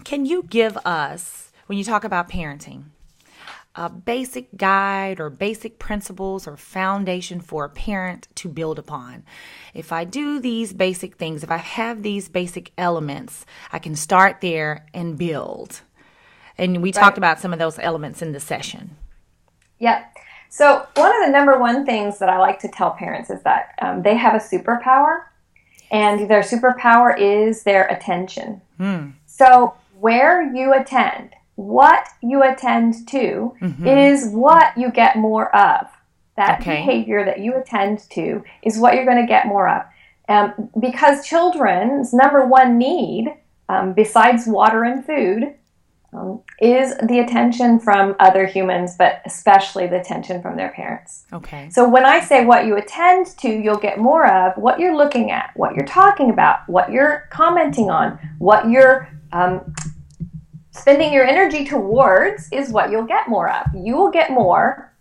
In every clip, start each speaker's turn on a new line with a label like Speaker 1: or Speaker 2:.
Speaker 1: Can you give us, when you talk about parenting, a basic guide or basic principles or foundation for a parent to build upon? If I do these basic things, if I have these basic elements, I can start there and build. And we talked about some of those elements in the session.
Speaker 2: Yeah. So one of the number one things that I like to tell parents is that they have a superpower, and their superpower is their attention. So where you attend, what you attend to is what you get more of. That behavior that you attend to is what you're going to get more of. Because children's number one need, besides water and food, is the attention from other humans, but especially the attention from their parents.
Speaker 1: Okay.
Speaker 2: So when I say what you attend to, you'll get more of. What you're looking at, what you're talking about, what you're commenting on, what you're spending your energy towards is what you'll get more of. You will get more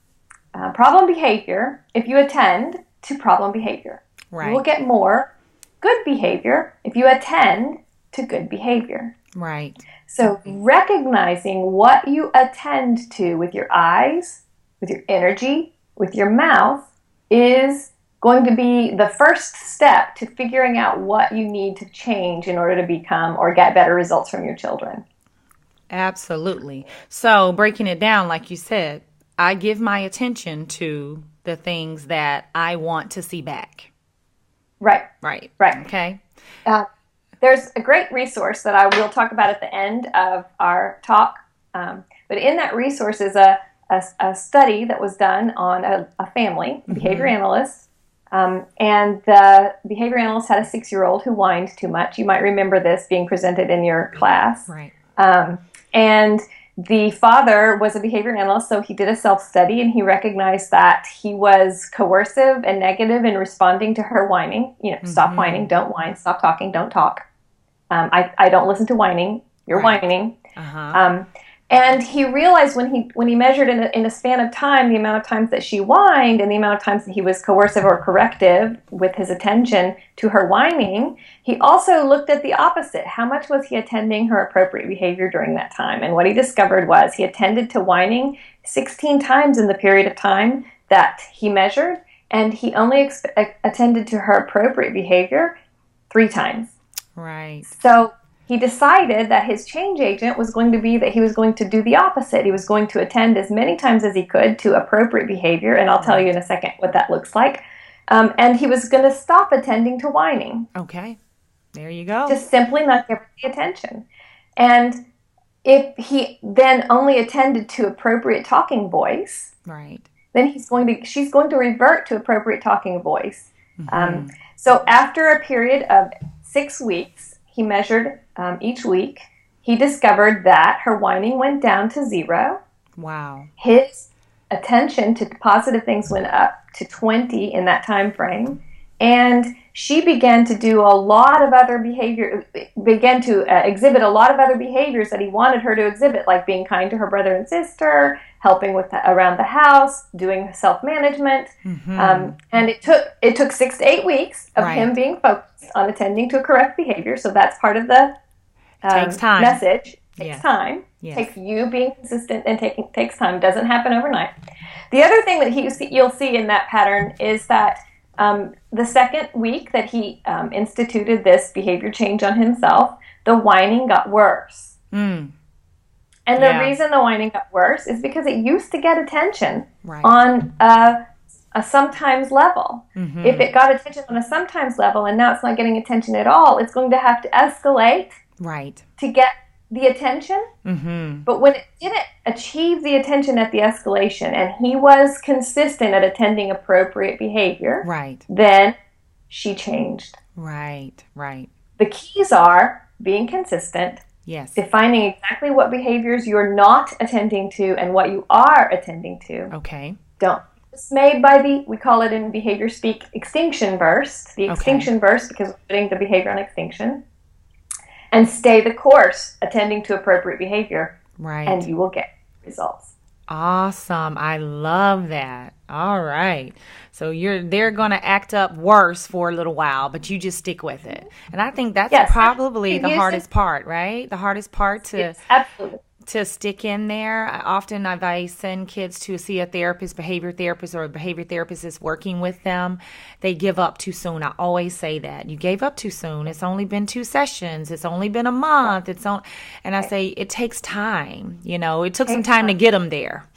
Speaker 2: problem behavior if you attend to problem behavior.
Speaker 1: Right.
Speaker 2: You will get more good behavior if you attend to good behavior.
Speaker 1: Right.
Speaker 2: So recognizing what you attend to with your eyes, with your energy, with your mouth is going to be the first step to figuring out what you need to change in order to become or get better results from your children.
Speaker 1: Absolutely. So breaking it down, like you said, I give my attention to the things that I want to see back.
Speaker 2: Right.
Speaker 1: Right.
Speaker 2: Right.
Speaker 1: Okay.
Speaker 2: There's a great resource that I will talk about at the end of our talk. But in that resource is a study that was done on a family, behavior analysts. And the behavior analyst had a 6-year-old who whined too much. You might remember this being presented in your class.
Speaker 1: Right.
Speaker 2: And the father was a behavior analyst, so he did a self-study, and he recognized that he was coercive and negative in responding to her whining. Stop whining, don't whine, stop talking, don't talk. I don't listen to whining, you're whining. And he realized when he measured in a span of time the amount of times that she whined and the amount of times that he was coercive or corrective with his attention to her whining, he also looked at the opposite. How much was he attending her appropriate behavior during that time? And what he discovered was he attended to whining 16 times in the period of time that he measured, and he only attended to her appropriate behavior 3 times.
Speaker 1: Right.
Speaker 2: So he decided that his change agent was going to be that he was going to do the opposite. He was going to attend as many times as he could to appropriate behavior, and I'll tell you in a second what that looks like. And he was going to stop attending to whining.
Speaker 1: Okay. There you go.
Speaker 2: Just simply not give the attention. And if he then only attended to appropriate talking voice,
Speaker 1: right,
Speaker 2: then she's going to revert to appropriate talking voice. So after a period of 6 weeks, he measured each week. He discovered that her whining went down to 0.
Speaker 1: Wow.
Speaker 2: His attention to positive things went up to 20 in that time frame. And she began to do a lot of other behavior, began to exhibit a lot of other behaviors that he wanted her to exhibit, like being kind to her brother and sister, helping with around the house, doing self-management. And it took 6 to 8 weeks of him being focused on attending to correct behavior. So that's part of the
Speaker 1: takes time.
Speaker 2: Message. Takes time.
Speaker 1: Yes.
Speaker 2: Takes you being consistent and takes time. Doesn't happen overnight. The other thing that you'll see in that pattern is that the second week that he instituted this behavior change on himself, the whining got worse. And the reason the whining got worse is because it used to get attention on a sometimes level. If it got attention on a sometimes level and now it's not getting attention at all, it's going to have to escalate to get the attention. But when it didn't achieve the attention at the escalation and he was consistent at attending appropriate behavior, then she changed.
Speaker 1: Right.
Speaker 2: The keys are being consistent, defining exactly what behaviors you're not attending to and what you are attending to.
Speaker 1: Okay.
Speaker 2: Don't be dismayed by we call it in behavior speak, extinction burst. The extinction burst because we're putting the behavior on extinction. And stay the course, attending to appropriate behavior. And you will get results.
Speaker 1: Awesome. I love that. All right. So they're going to act up worse for a little while, but you just stick with it. And I think that's
Speaker 2: Yes,
Speaker 1: probably the
Speaker 2: use
Speaker 1: hardest part, right? The hardest part
Speaker 2: yes, absolutely.
Speaker 1: to stick in there. Often I send kids to see a therapist, behavior therapist, or a behavior therapist is working with them. They give up too soon. I always say that. You gave up too soon. It's only been 2 sessions. It's only been a month. And I say it takes time. It took some time to get them there.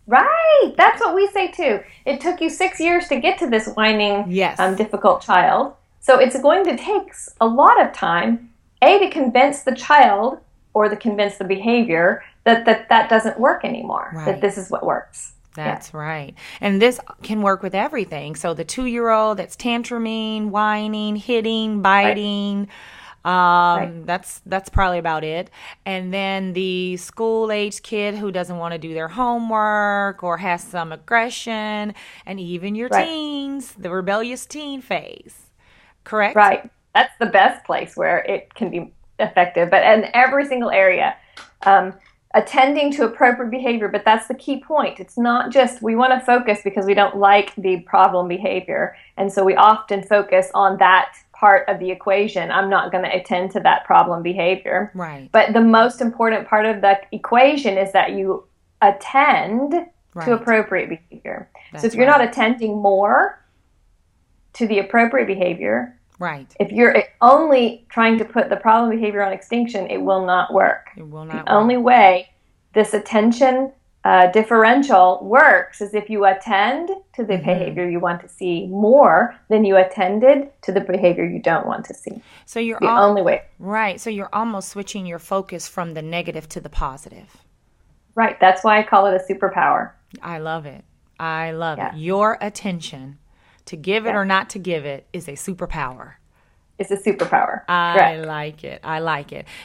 Speaker 2: Right. That's what we say too. It took you 6 years to get to this whining,
Speaker 1: Yes.
Speaker 2: Difficult child. So it's going to take a lot of time, to convince the child or to convince the behavior that doesn't work anymore,
Speaker 1: Right.
Speaker 2: that this is what works.
Speaker 1: That's right. And this can work with everything. So the 2-year-old that's tantruming, whining, hitting, biting, that's probably about it. And then the school-age kid who doesn't want to do their homework or has some aggression, and even your teens, the rebellious teen phase. Correct?
Speaker 2: Right. That's the best place where it can be effective, but in every single area. Attending to appropriate behavior, but that's the key point. It's not just we want to focus because we don't like the problem behavior, and so we often focus on that part of the equation. I'm not going to attend to that problem behavior.
Speaker 1: Right.
Speaker 2: But the most important part of the equation is that you attend to appropriate behavior. So if you're not attending more to the appropriate behavior,
Speaker 1: right.
Speaker 2: If you're only trying to put the problem behavior on extinction, it will not work.
Speaker 1: It will not work.
Speaker 2: The only way this attention differential works is if you attend to the behavior you want to see more than you attended to the behavior you don't want to see.
Speaker 1: So you're
Speaker 2: the only way.
Speaker 1: Right. So you're almost switching your focus from the negative to the positive.
Speaker 2: Right. That's why I call it a superpower.
Speaker 1: I love it. I love it. Your attention, to give it or not to give it, is a superpower.
Speaker 2: It's a superpower.
Speaker 1: I
Speaker 2: Correct.
Speaker 1: like it. I like it.